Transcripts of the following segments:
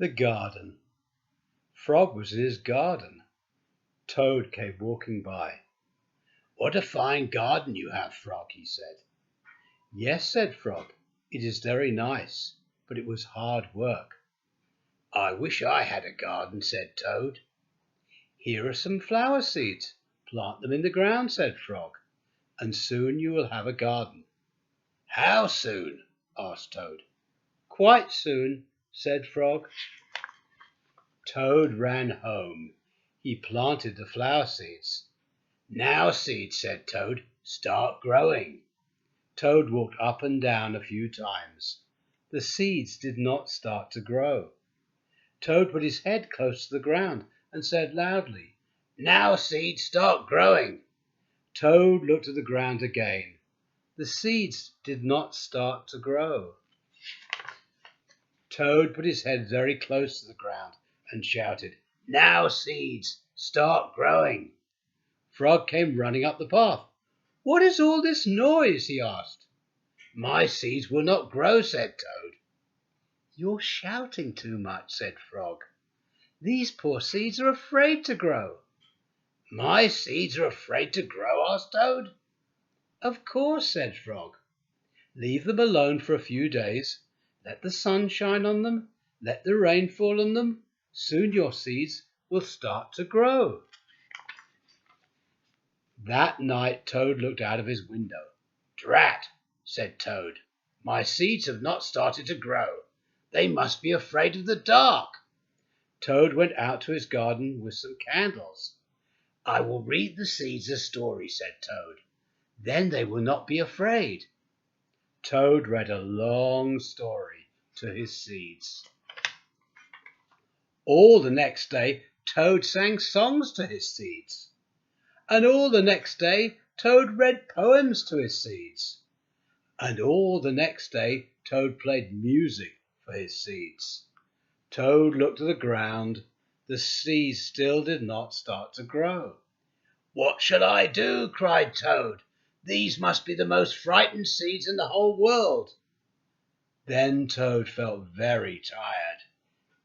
The garden. Frog was in his garden. Toad came walking by. "What a fine garden you have, Frog," he said. "Yes," said Frog, "it is very nice, but it was hard work." "I wish I had a garden," said Toad. "Here are some flower seeds. Plant them in the ground," said Frog, "and soon you will have a garden." "How soon?" asked Toad. "Quite soon," said Frog. Toad ran home. He planted the flower seeds. "Now, seeds," said Toad, "start growing." Toad walked up and down a few times. The seeds did not start to grow. Toad put his head close to the ground and said loudly, "Now, seeds, start growing." Toad looked at the ground again. The seeds did not start to grow. Toad put his head very close to the ground and shouted, "Now, seeds, start growing." Frog came running up the path. "What is all this noise?" he asked. "My seeds will not grow," said Toad. "You're shouting too much," said Frog. "These poor seeds are afraid to grow." "My seeds are afraid to grow?" asked Toad. "Of course," said Frog. "Leave them alone for a few days. Let the sun shine on them. Let the rain fall on them. Soon your seeds will start to grow." That night Toad looked out of his window. "Drat!" said Toad. "My seeds have not started to grow. They must be afraid of the dark." Toad went out to his garden with some candles. "I will read the seeds a story," said Toad. "Then they will not be afraid." Toad read a long story to his seeds. All the next day Toad sang songs to his seeds. And all the next day Toad read poems to his seeds. And all the next day Toad played music for his seeds. Toad looked at the ground. The seeds still did not start to grow. "What shall I do?" cried Toad. "These must be the most frightened seeds in the whole world." Then Toad felt very tired,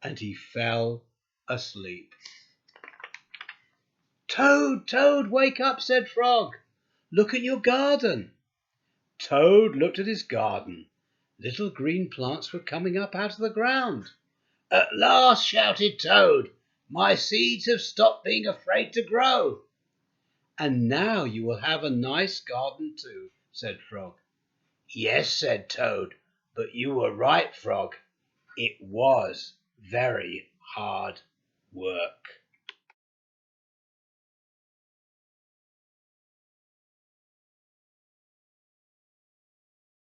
and he fell asleep. "Toad, Toad, wake up!" said Frog. "Look at your garden." Toad looked at his garden. Little green plants were coming up out of the ground. "At last!" shouted Toad. "My seeds have stopped being afraid to grow." "And now you will have a nice garden too," said Frog. "Yes," said Toad, "but you were right, Frog. It was very hard work."